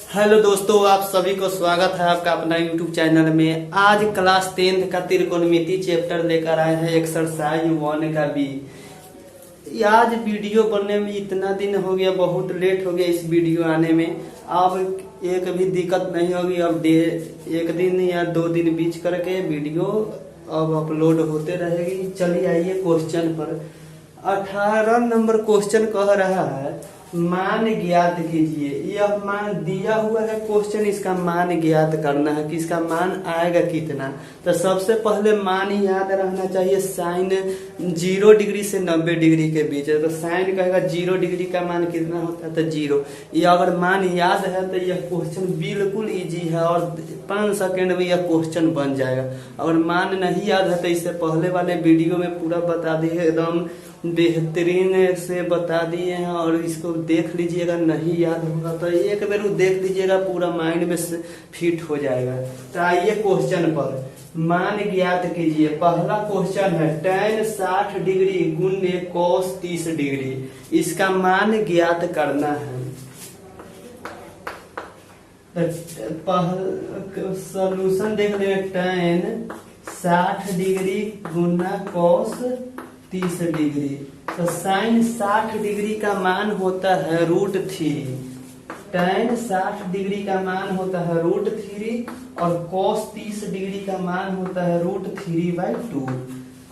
Hello दोस्तों, आप सभी को स्वागत है आपका अपना यूट्यूब चैनल में। आज क्लास 10 का त्रिकोणमिति चैप्टर लेकर आए हैं एक्सरसाइज 1 का बी। आज वीडियो बनने में इतना दिन हो गया, बहुत लेट हो गया इस वीडियो आने में। अब एक भी दिक्कत नहीं होगी। अब एक दिन या 2 दिन बीच करके वीडियो अब अपलोड होते रहेगी। चलिए आइए क्वेश्चन पर। 18 नंबर क्वेश्चन कह रहा है मान ज्ञात कीजिए। यह मान दिया हुआ है क्वेश्चन, इसका मान ज्ञात करना है कि इसका मान आएगा कितना। तो सबसे पहले मान याद रहना चाहिए, साइन 0 डिग्री से 90 डिग्री के बीच है। तो साइन कहेगा 0 डिग्री का मान कितना होता है, तो 0। ये अगर मान याद है तो यह क्वेश्चन बिल्कुल इजी है और 5 सेकेंड में यह क्वेश्चन बन जाएगा। अगर मान नहीं याद है तो इससे पहले वाले वीडियो में पूरा बता दिए, एकदम बेहतरीन से बता दिए हैं और इसको देख लीजिएगा। नहीं याद होगा तो एक बार देख लीजिएगा, पूरा माइंड में फिट हो जाएगा। तो आइए क्वेश्चन पर, मान ज्ञात कीजिए। पहला क्वेश्चन है tan 60 डिग्री गुणे cos 30 डिग्री, इसका मान ज्ञात करना है। सॉल्यूशन देख लेंगे, tan 60 डिग्री गुना cos 30 डिग्री। तो साइन 60 डिग्री का मान होता है √3। tan 60 डिग्री का मान होता है √3 और cos 30 डिग्री का मान होता है √3/2।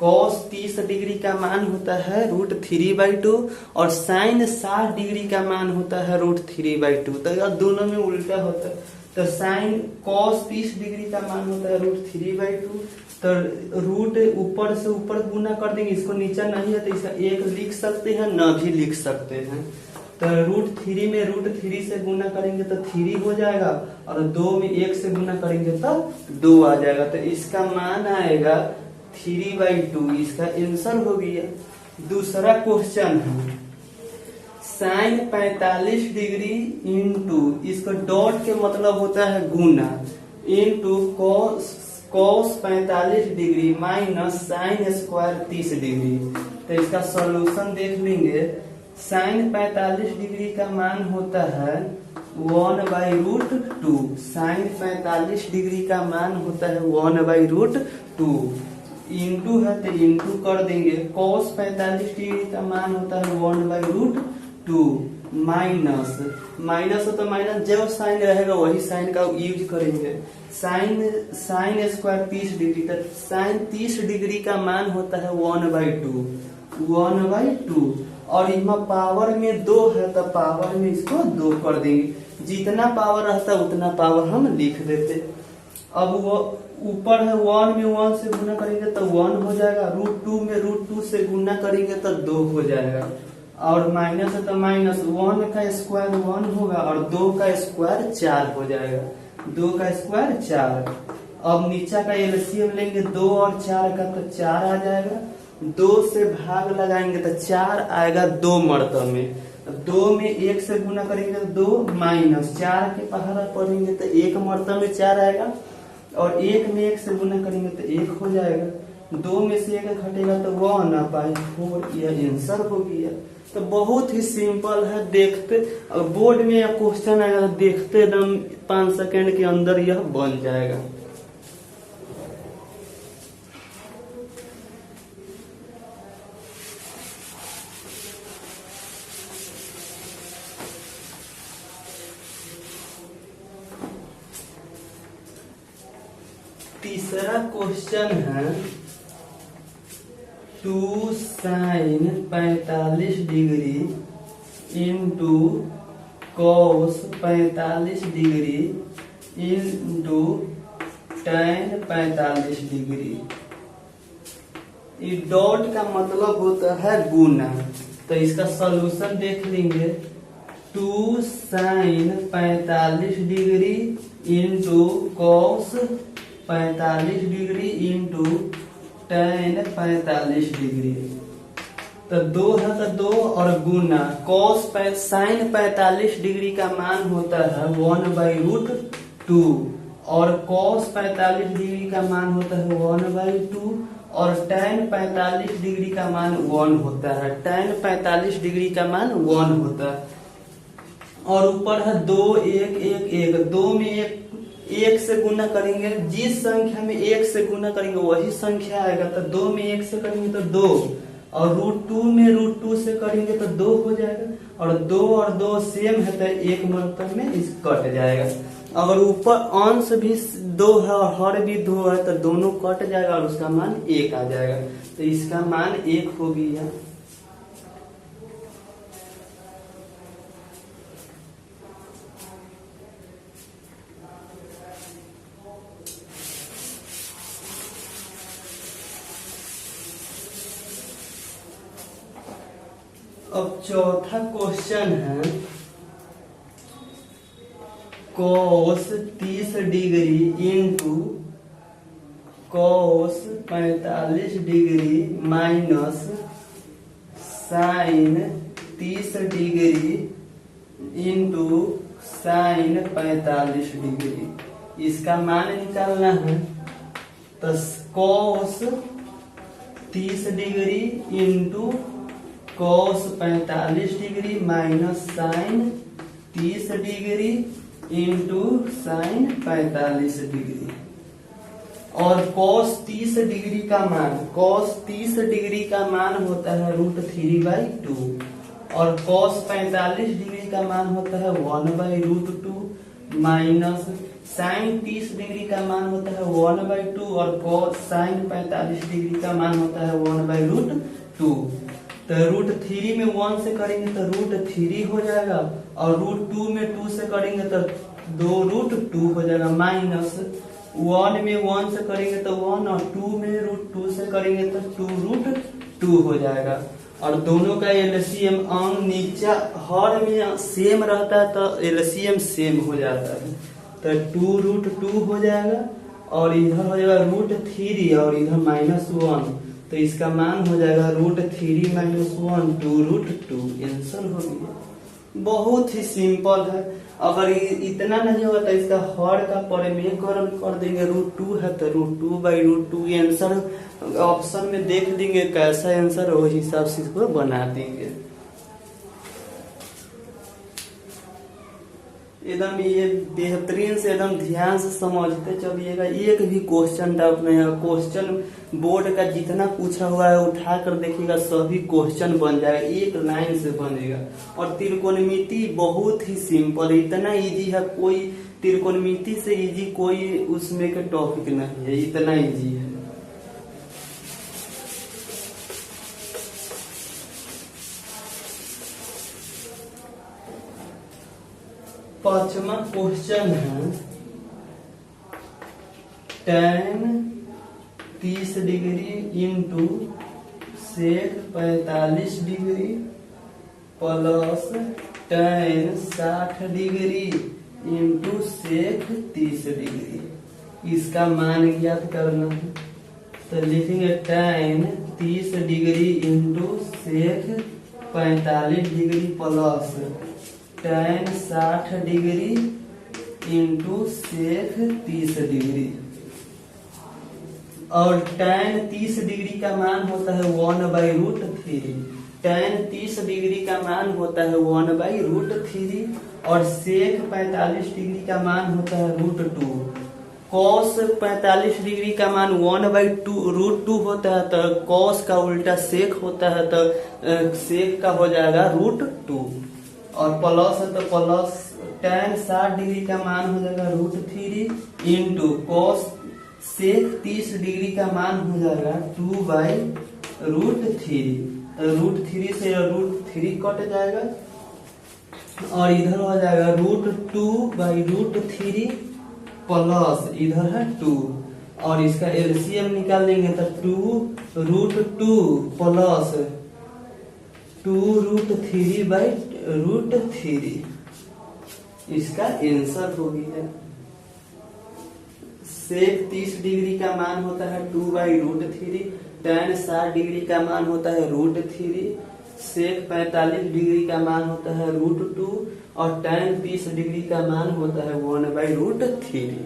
cos 30 डिग्री का मान होता है √3/2 और साइन 60 डिग्री का मान होता है √3/2। तो यह दोनों में उल्टा होता है। तो साइन cos 30 डिग्री का मान होता है √3/2। तो रूट ऊपर से ऊपर गुना कर देंगे, इसको नीचा नहीं है तो इसका 1 लिख सकते हैं, न भी लिख सकते हैं। तो √3 में √3 से गुना करेंगे तो 3 हो जाएगा और 2 में 1 से गुना करेंगे तो 2 आ जाएगा। तो इसका मान आएगा 3/2। इसका आंसर हो गया। दूसरा क्वेश्चन है साइन 45 डिग्री इंटू, इसको डॉट के मतलब होता है गुना, into cos 45 degree minus sine square 30 degree. तो इसका सॉल्यूशन देख लेंगे। साइन 45 डिग्री का मान होता है 1/√2। साइन 45 डिग्री का मान होता है 1/√2। इंटू है तो इंटू कर देंगे। cos 45 डिग्री का मान होता है 1/√2 माइनस हो तो माइनस, जो साइन रहेगा वही साइन का यूज करेंगे। साइन स्क्वायर 30 डिग्री, तक साइन 30 डिग्री का मान होता है 1/2 और इसमें पावर में 2 है तो पावर में इसको 2 कर देंगे। जितना पावर रहता है उतना पावर हम लिख देते। अब वो ऊपर है 1 में 1 से गुना करेंगे तो 1 हो जाएगा, √2 में √2 से गुना करेंगे तो 2 हो जाएगा और माइनस है तो माइनस, 1 का स्क्वायर 1 होगा और 2 का स्क्वायर 4 हो जाएगा। 2 का स्क्वायर 4। अब नीचा का एलसीएम लेंगे 2 और 4 का तो 4 आ जाएगा। 2 से भाग लगाएंगे तो 4 आएगा 2 मर्तबा में। 2 में 1 से गुना करेंगे तो 2 माइनस 4 के पहाड़ा पढ़ेंगे तो 1 मर्तबा में 4 आएगा और 1 में 1 से गुना करेंगे तो 1 हो जाएगा। 2 में से 1 घटेगा तो 1 आ पाए 4। यह आंसर हो गया। तो बहुत ही सिंपल है। देखते बोर्ड में या क्वेश्चन आएगा तो देखते एकदम 5 सेकेंड के अंदर यह बन जाएगा। तीसरा क्वेश्चन है 2 sine 45 degree into cos 45 degree into tan 45 degree. ये डॉट का मतलब होता है गुना। तो इसका सॉल्यूशन देख लेंगे। 2 sine 45 degree into cos 45 degree into tan 45 degree. तो 2 है तो 2 और गुना साइन 45 डिग्री का मान होता है 1/√2 और cos 45 डिग्री का मान होता है 1/2 और tan 45 डिग्री का मान 1 होता है। tan 45 डिग्री का मान 1 होता है। और ऊपर है 2 1 1 1। 2 में एक से गुना करेंगे, जिस संख्या में 1 से गुना करेंगे वही संख्या आएगा। तो 2 में 1 से करेंगे तो 2, और √2 में √2 से करेंगे तो 2 हो जाएगा। और 2 और 2 सेम है तो एक मतलब में इस कट जाएगा। अगर ऊपर अंश भी 2 है और हर भी 2 है तो दोनों कट जाएगा और उसका मान 1 आ जाएगा। तो इसका मान 1 हो गया। अब चौथा क्वेश्चन है cos 30 degree into cos 45 degree minus sine 30 degree into sine 45 degree. इसका मान निकालना है। तो cos 30 degree into cos 45 degree minus sine 30 degree into sine 45 degree. और cos 30 डिग्री का मान, cos 30 डिग्री का मान होता है √3/2 और cos 45 डिग्री का मान होता है 1/√2 माइनस साइन 30 डिग्री का मान होता है 1/2 और cos साइन 45 डिग्री का मान होता है 1/√2। तो √3 में 1 से करेंगे तो √3 हो जाएगा, और √2 में 2 से करेंगे तो 2√2 हो जाएगा, माइनस 1 में 1 से करेंगे तो 1 और 2 में √2 से करेंगे तो 2√2 हो जाएगा। और दोनों का एलसीएम अंग नीचे हर में सेम रहता है तो एलसीएम सेम हो जाता है। तो 2√2 हो जाएगा और इधर हो जाएगा √3 और इधर -1। तो इसका मान हो जाएगा √3 - 1 2√2। आंसर हो गया। बहुत ही सिंपल है। अगर इतना नहीं होगा तो इसका हर का परिमेयकरण कर देंगे। √2 है तो √2/√2। आंसर ऑप्शन में देख लेंगे कैसा आंसर, वही हिसाब से इसको बना देंगे। एकदम ये बेहतरीन से एकदम ध्यान से समझते चलिएगा। एक भी क्वेश्चन डाउट नहीं है। क्वेश्चन बोर्ड का जितना पूछा हुआ है उठा कर देखिएगा, सभी क्वेश्चन बन जाएगा, एक लाइन से बनेगा। और त्रिकोणमिति बहुत ही सिंपल है, इतना इजी है। कोई त्रिकोणमिति से इजी कोई उसमें का टॉपिक नहीं है, इतना इजी है। पांचवा क्वेश्चन है tan 30 degree into sec 45 degree plus tan 60 degree into sec 30 degree. इसका मान ज्ञात करना है। तो लिखेंगे tan 30 degree into sec 45 degree plus tan 60 degree into sec 30 degree. और tan 30 डिग्री का मान होता है 1/√3। tan 30 डिग्री का मान होता है 1/√3 और सेक 45 डिग्री का मान होता है √2। cos 45 डिग्री का मान 1/2 होता है, तो cos का उल्टा सेक होता है, तो सेक का हो जाएगा √2। और प्लस है तो प्लस tan 60 डिग्री का मान हो जाएगा √3 इंटू cos सेक 30 डिग्री का मान हो जाएगा 2/√3। तो √3 से √3 कट जाएगा और इधर हो जाएगा √2/√3 प्लस इधर है 2 और इसका एलसीएम निकाल लेंगे तो 2√2 प्लस 2√3/√3। इसका आंसर हो गया। सेक 30 डिग्री का मान होता है 2/√3, tan 60 डिग्री का मान होता है √3, सेक 45 डिग्री का मान होता है √2 और tan 30 डिग्री का मान होता है 1/√3।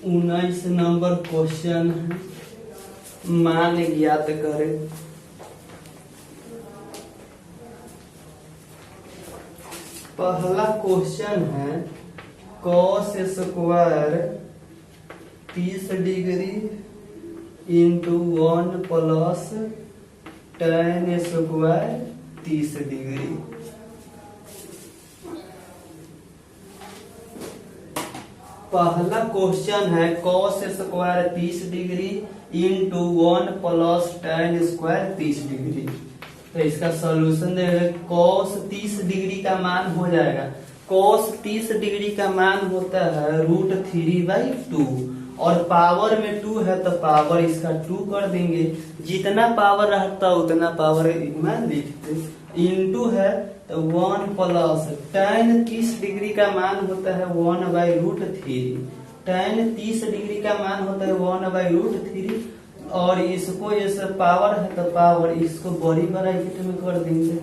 19 नंबर क्वेश्चन है, मान ज्ञात करें। पहला क्वेश्चन है cos square 30 degree into 1 plus tan square 30 degree. पहला क्वेश्चन है cos square 30 degree into 1 plus tan square 30 degree. तो इसका सॉल्यूशन देगा। cos 30 डिग्री का मान हो जाएगा, cos 30 डिग्री का मान होता है √3/2 और पावर में 2 है तो पावर इसका 2 कर देंगे। जितना पावर रहता उतना पावर में लिखते, इंटू है तो 1 प्लस tan 30 डिग्री का मान होता है 1/√3। tan 30 डिग्री का मान होता है 1/√3 और इसको ये पावर है तो पावर इसको बड़ी ब्रैकेट में कर देंगे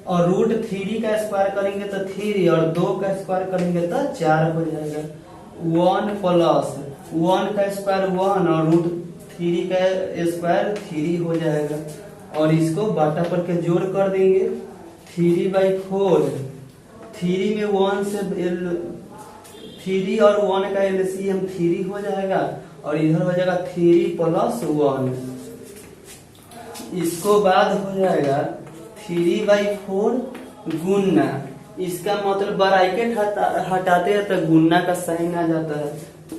और √3 का स्क्वायर करेंगे तो 3 और 2 का स्क्वायर करेंगे तो 4 हो जाएगा। 1 प्लस 1 का स्क्वायर 1 और √3 का स्क्वायर 3 हो जाएगा और इसको बाटा पर के जोड़ कर देंगे 3/4। 3 में 1 से 3 और 1 का एलसीएम 3 हो जाएगा और इधर हो जाएगा 3 + 1। इसको बाद हो जाएगा 3/4 गुना, इसका मतलब ब्रैकेट हटाते हैं तो गुना का साइन आ जाता है।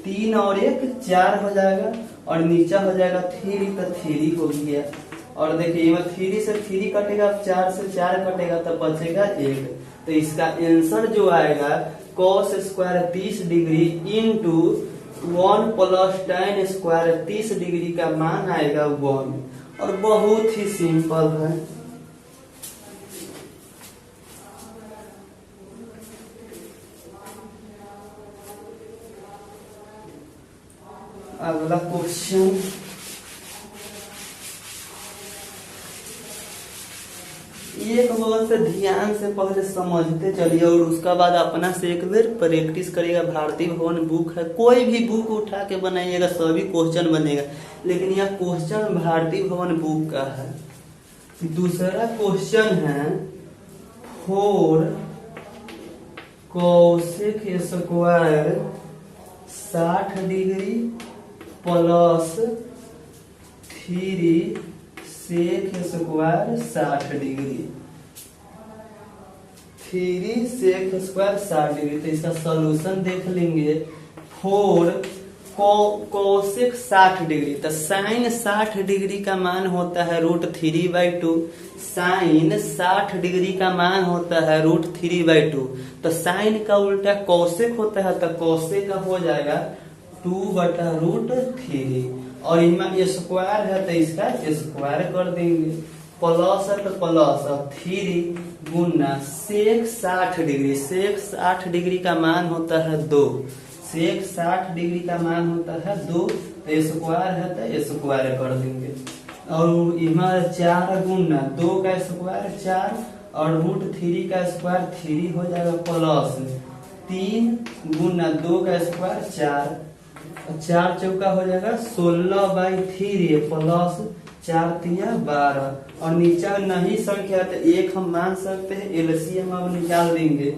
3 और 1 4 हो जाएगा और नीचा हो जाएगा 3 तो 3 हो गया। और देखिए 3 से 3 कटेगा, 4 से 4 कटेगा तो बचेगा 1। तो इसका आंसर जो आएगा cos square 30 degree into 1 plus tan square 30 degree का मान आएगा 1 और बहुत ही सिंपल है। अगला क्वेश्चन एक बार से ध्यान से पहले समझते चलिए और उसका बाद अपना से एक बार प्रैक्टिस करिएगा। भारतीय भवन बुक है, कोई भी बुक उठा के बनाइएगा सभी क्वेश्चन बनेगा, लेकिन यह क्वेश्चन भारतीय भवन बुक का है। दूसरा क्वेश्चन है 4 cosec square 60 degree plus 3 sec square 60 degree. 3 sec square 60 degree. तो इसका सॉल्यूशन देख लेंगे। 4 cosec 60 डिग्री तो साइन 60 डिग्री का मान होता है √3/2। साइन 60 डिग्री का मान होता है √3/2। तो साइन का उल्टा cosec होता है तो cosec का हो जाएगा 2/√3 और इनमें स्क्वायर है तो इसका स्क्वायर कर देंगे। प्लस है तो प्लस 3 गुना sec 60 डिग्री। sec 60 डिग्री का मान होता है 2। sec 60 डिग्री का मान होता है 2 तो स्क्वायर है तो स्क्वायर कर देंगे और इधर 4 गुना 2 का स्क्वायर 4 और √3 का स्क्वायर 3 हो जाएगा प्लस 3 गुना 2 का स्क्वायर 4 4 चौका हो जाएगा 16/3 प्लस 4 तिया 12 और नीचा नहीं संख्या तो 1 हम मान सकते हैं। एलसीएम अब निकाल देंगे।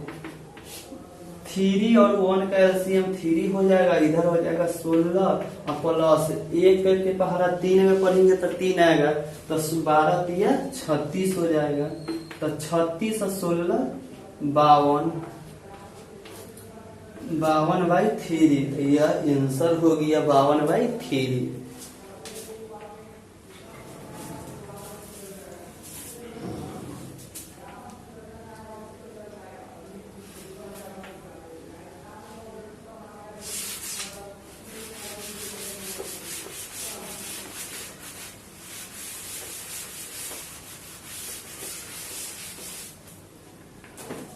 3 और 1 का एलसीएम 3 हो जाएगा, इधर हो जाएगा 16 और प्लस 1 करके पहाड़ा 3 में पढ़ेंगे तो 3 आएगा तो 12 तिया 36 हो जाएगा। तो 36 और 16 52 52/3। यह आंसर हो गया 52/3।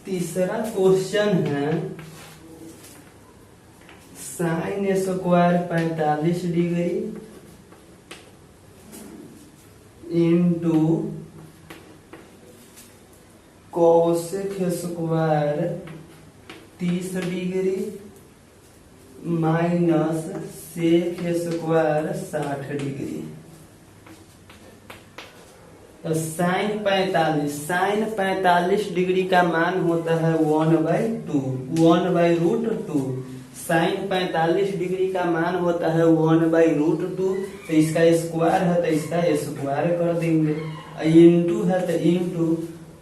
तीसरा क्वेश्चन है sine square 45 degree into cosec square 30 degree minus sec square 60 degree. तो साइन 45 डिग्री का मान होता है 1/2, 1/√2। साइन 45 डिग्री का मान होता है 1/√2। तो इसका स्क्वायर है तो इसका स्क्वायर कर देंगे, इंटू है तो इंटू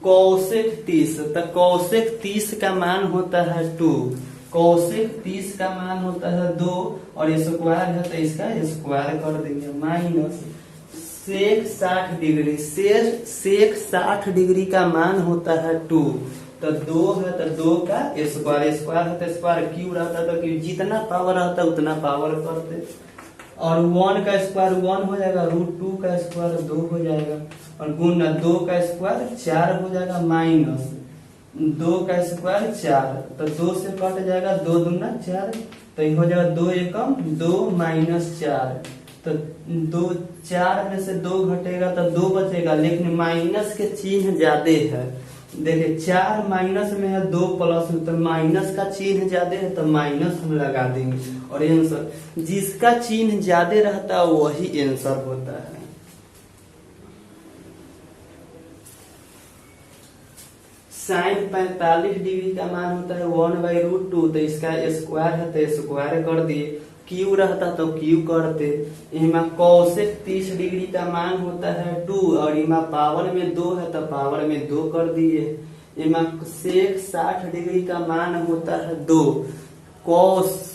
कोसेक 30। तो कोसेक 30 का मान होता है 2, कोसेक 30 का मान होता है 2 और स्क्वायर है तो इसका स्क्वायर कर देंगे, माइनस सेक 60 डिग्री। सेक 60 डिग्री का मान होता है 2, तो 2 है तो 2 का स्क्वायर, स्क्वायर है तो स्क्वायर, क्यू रहता तो क्यू, जितना पावर रहता उतना पावर करते। और 1 का स्क्वायर 1 हो जाएगा, √2 का स्क्वायर 2 हो जाएगा, और गुना 2 का स्क्वायर 4 हो जाएगा, माइनस 2 का स्क्वायर 4, तो 2 से कट जाएगा, 2 दूना 4, तो ये हो जाएगा 2 एकम 2 माइनस 4। तो 2 4 में से 2 घटेगा तो 2 बचेगा, लेकिन माइनस के चिन्ह ज्यादा है। देखिए 4 माइनस में है, 2 प्लस में, तो माइनस का चिन्ह ज्यादा है तो माइनस हम लगा देंगे, और आंसर जिसका चिन्ह ज्यादा रहता है वही आंसर होता है। साइन 45 डिग्री का मान होता है 1/√2, तो इसका स्क्वायर है तो स्क्वायर कर दिए, क्यू रहता तो क्यू करते। इमा कोसेक 30 डिग्री का मान होता है 2, और इमा पावर में 2 है तो पावर में 2 कर दिए। इमा सेक 60 डिग्री का मान होता है 2, कोस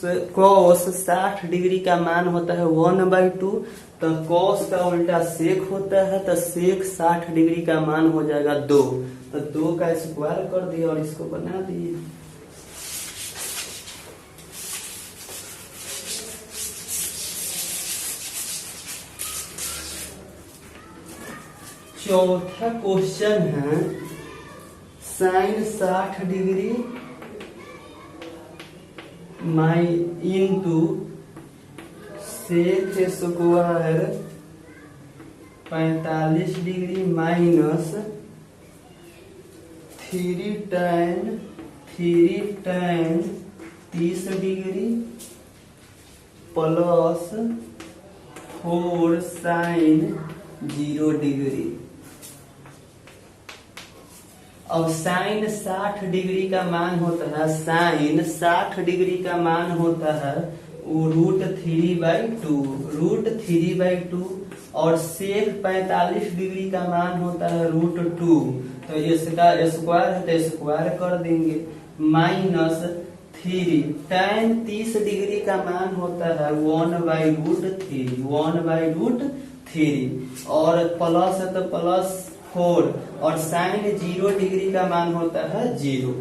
60 डिग्री का मान होता है 1/2, तो कोस का उल्टा सेक होता है, तो सेक 60 डिग्री का मान हो जाएगा 2, तो 2 का स्क्वायर कर दिए और इसको बना दिए। चौथा क्वेश्चन है sine 60 degree into sec square 45 degree minus 3 tan 30 degree plus 4 sine 0 degree. अब साइन 60 डिग्री का मान होता है, साइन 60 डिग्री का मान होता है √3/2, और सेक 45 डिग्री का मान होता है √2, तो इसका स्क्वायर है तो स्क्वायर कर देंगे, माइनस 3 tan 30 डिग्री का मान होता है 1/√3, और प्लस है तो प्लस 4, और साइन 0 डिग्री का मान होता है 0।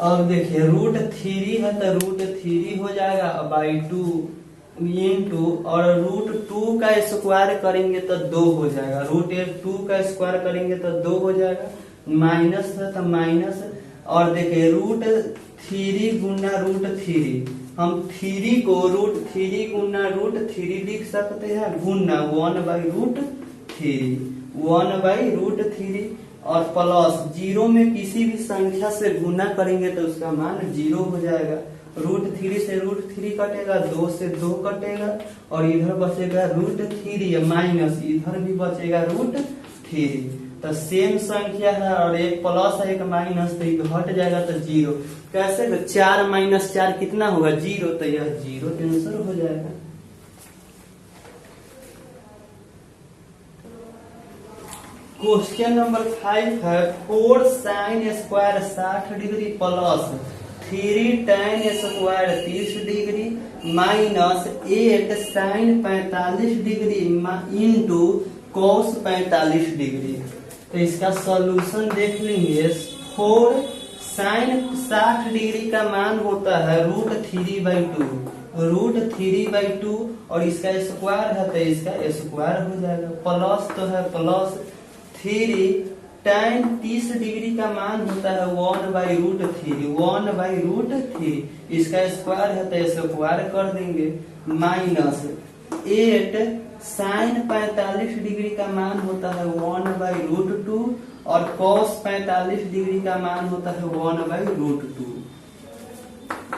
अब देखिए √3 है तो √3 हो जाएगा /2 इंटू, और √2 का स्क्वायर करेंगे तो 2 हो जाएगा, √2 का स्क्वायर करेंगे तो 2 हो जाएगा, माइनस है तो माइनस, और देखिए √3 गुना √3, हम 3 को √3 गुना √3 लिख सकते हैं, गुना 1/√3, और प्लस 0 में किसी भी संख्या से गुना करेंगे तो उसका मान 0 हो जाएगा। √3 से √3 कटेगा, 2 से 2 कटेगा, और इधर बचेगा √3 माइनस, इधर भी बचेगा √3, तो सेम संख्या है, और एक प्लस है एक माइनस, तो एक घट जाएगा तो 0। कैसे? 4 माइनस 4 कितना होगा? 0, तो यह 0 आंसर हो जाएगा। क्वेश्चन नंबर 5 है 4 sine square 60 degree plus 3 tan square 30 degree minus 8 sine 45 degree into cos 45 degree. तो इसका सॉल्यूशन देख लेंगे। 4 साइन 60 डिग्री का मान होता है √3/2, और इसका स्क्वायर है तो इसका स्क्वायर हो जाएगा, प्लस तो है प्लस 3 tan 30 डिग्री का मान होता है 1/√3, इसका स्क्वायर है तो स्क्वायर कर देंगे, माइनस 8 साइन 45 डिग्री का मान होता है 1/√2, और cos 45 डिग्री का मान होता है 1/√2।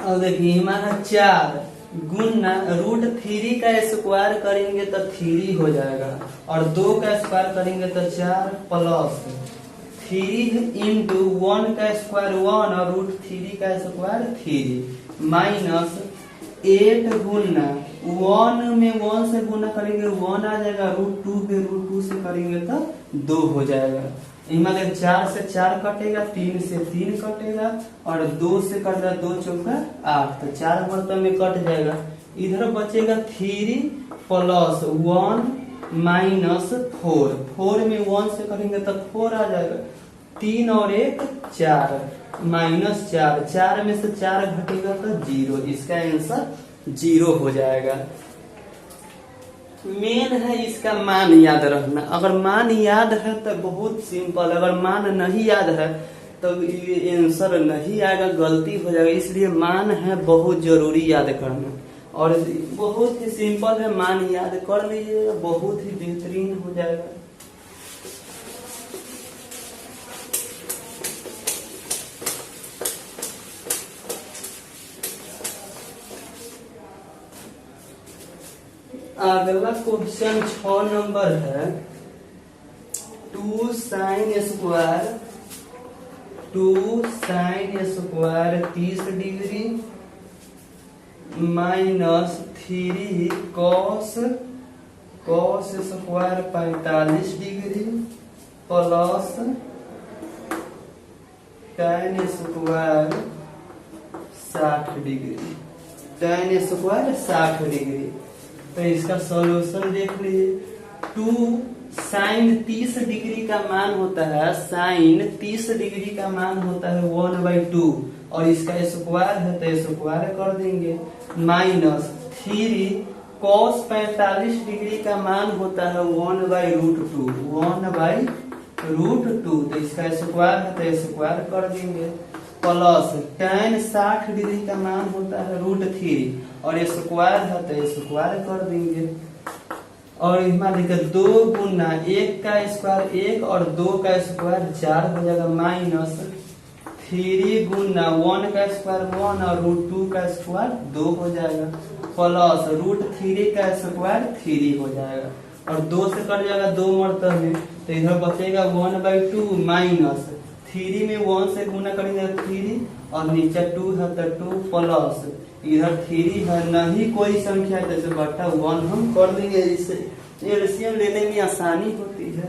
अब देखिए 4 गुना रूट 3 का स्क्वायर करेंगे तो 3 हो जाएगा, और 2 का स्क्वायर करेंगे तो 4 प्लस 3 इंटू 1 का स्क्वायर 1 और रूट 3 का स्क्वायर 3 माइनस 8 गुना 1 में 1 से गुना करेंगे 1 आ जाएगा, रूट 2 पे रूट 2 से करेंगे तो 2 हो जाएगा। इनमें 4 से 4 कटेगा, 3 से 3 कटेगा और 2 से कटेगा 2 चौका 8, तो 4 मतलब में कट जाएगा। इधर बचेगा 3 प्लस 1 माइनस 4 में 1 से करेंगे तो 4 आ जाएगा, 3 और 1 4 माइनस 4 में से 4 घटेगा तो 0, इसका आंसर 0 हो जाएगा। मेन है इसका मान याद रखना, अगर मान याद है तो बहुत सिंपल, अगर मान नहीं याद है तो आंसर नहीं आएगा, गलती हो जाएगा। इसलिए मान है बहुत जरूरी याद करना, और बहुत ही सिंपल है, मान याद कर लीजिएगा, बहुत ही बेहतरीन हो जाएगा। अगला क्वेश्चन 6 नंबर है 2 sign square 30 degree minus 3 cos square 45 degree plus tan square 60 degree, tan square 60 degree. तो इसका सॉल्यूशन देख लीजिए। 2 साइन 30 डिग्री का मान होता है, साइन 30 डिग्री का मान होता है 1/2, और इसका स्क्वायर है तो स्क्वायर कर देंगे, माइनस 3 कॉस 45 डिग्री का मान होता है 1/√2, 1/√2, तो इसका स्क्वायर है तो स्क्वायर कर देंगे, प्लस tan 60 डिग्री का मान होता है √3 और स्क्वायर है तो स्क्वायर कर देंगे, और इसमें देखिए 2 गुना 1 का स्क्वायर 1 और 2 का स्क्वायर 4 हो जाएगा, माइनस 3 गुना 1 का स्क्वायर 1 और √2 का स्क्वायर 2 हो जाएगा, प्लस √3 का स्क्वायर 3 हो जाएगा, और 2 से कट जाएगा 2 मरतब में, तो इधर बचेगा 1/2 माइनस 3 में 1 से गुना करेंगे 3 और नीचे 2 है तो 2 प्लस इधर 3 है, नहीं कोई संख्या है जैसे बटा 1 हम कर देंगे, इससे एलसीएम लेने में आसानी होती है,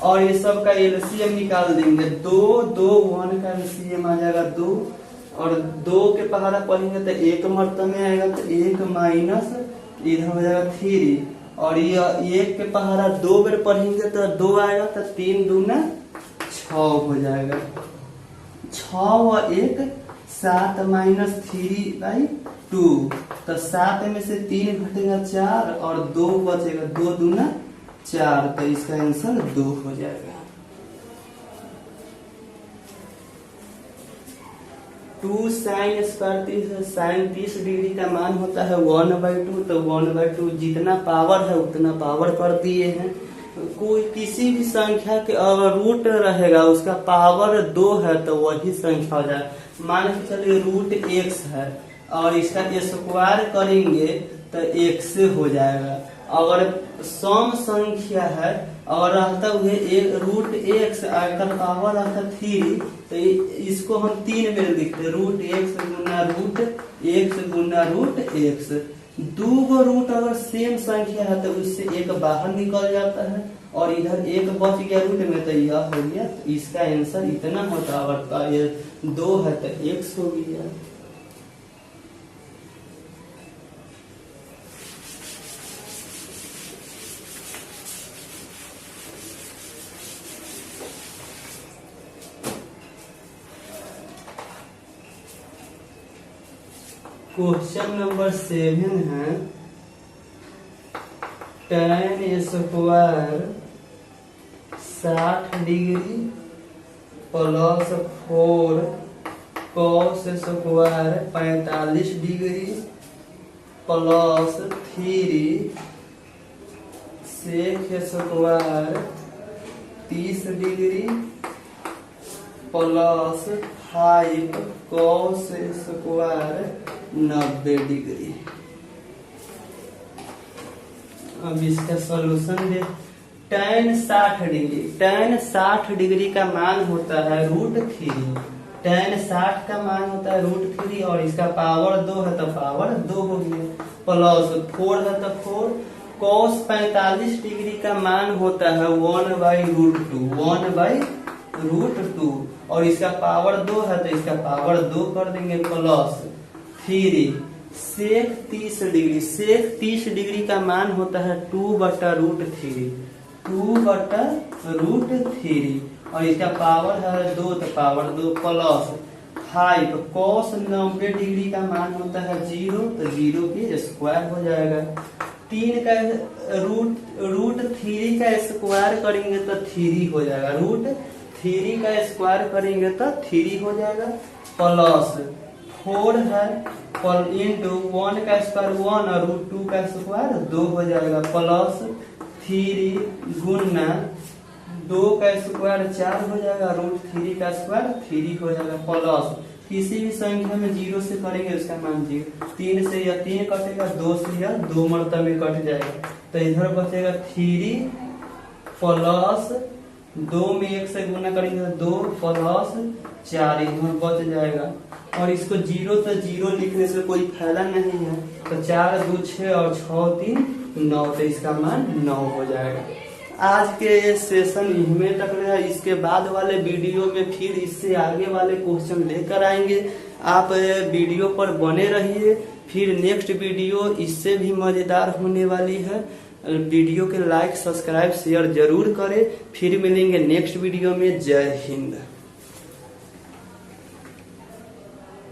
और ये सब का एलसीएम निकाल देंगे, 2 1 का एलसीएम आ जाएगा 2, और 2 के पहाड़ा पढ़ेंगे तो 1 मरतबा में आएगा तो 1 माइनस इधर हो जाएगा 3, और ये 1 के पहाड़ा 2 बार पढ़ेंगे तो 2 आएगा तो 3 दूना 6 हो जाएगा, 6 और 1 7 माइनस 3/2, तो 7 में से 3 घटेगा 4 और 2 बचेगा, 2 दूना 4, तो इसका आंसर 2 हो जाएगा। 2 साइन स्क्वायर साइन 30 डिग्री का मान होता है 1/2, तो 1/2 जितना पावर है उतना पावर कर दिए हैं। कोई किसी भी संख्या के अगर रूट रहेगा उसका पावर 2 है तो वही संख्या हो जाए, मान के चलिए √x है और इसका स्क्वायर करेंगे तो x हो जाएगा। अगर सम संख्या है और रहता हुए √x आकर पावर रहता 3, तो इसको हम 3 में लिखते √x गुना √x गुना √x। 2 रूट अगर सेम संख्या है तो उससे एक बाहर निकल जाता है और इधर एक बच गया रूट में, तो यह हो गया, तो इसका आंसर इतना होता है। अगर ये 2 है तो x हो गया। क्वेश्चन नंबर 7 है tan square 60 degree plus 4 cos square 45 degree plus 3 sec square 30 degree plus 5 cos square 90 degree. अब इसका सॉल्यूशन दे। tan 60 डिग्री, tan 60 डिग्री का मान होता है √3। tan 60 का मान होता है √3 और इसका पावर 2 है तो पावर 2 हो गया, प्लस 4 है तो 4। cos 45 डिग्री का मान होता है 1/√2, 1/√2 और इसका पावर 2 है तो इसका पावर 2 कर देंगे, plus 3। sec 30 degree, sec 30 degree का मान होता है 2/√3, 2/√3 और इसका पावर है 2 तो पावर 2, प्लस 5। cos 90 डिग्री का मान होता है 0 तो 0 के स्क्वायर हो जाएगा। 3 का √3 का स्क्वायर करेंगे तो 3 हो जाएगा, √3 का स्क्वायर करेंगे तो 3 हो जाएगा, प्लस 4 है इंटू 1 का स्क्वायर 1 और √2 का स्क्वायर 2 हो जाएगा, प्लस 3 गुना 2 का स्क्वायर 4 हो जाएगा, √3 का स्क्वायर 3 हो जाएगा, प्लस किसी भी संख्या में 0 से करेंगे उसका मान 0। 3 से या 3 कटेगा, 2 से या 2 मरतबा में कट जाएगा तो इधर बचेगा 3 प्लस 2 में 1 से गुना करेंगे 2 प्लस 4 इधर बच जाएगा। और इसको 0 तो 0 लिखने से कोई फायदा नहीं है तो 4 2 6 और 6 3 9 तो इसका मान 9 हो जाएगा। आज के ये सेशन इनमें तक रहा, इसके बाद वाले वीडियो में फिर इससे आगे वाले क्वेश्चन लेकर आएंगे। आप वीडियो पर बने रहिए, फिर नेक्स्ट वीडियो इससे भी मजेदार होने वाली है। वीडियो के लाइक सब्सक्राइब शेयर जरूर करें। फिर मिलेंगे नेक्स्ट वीडियो में। जय हिंद।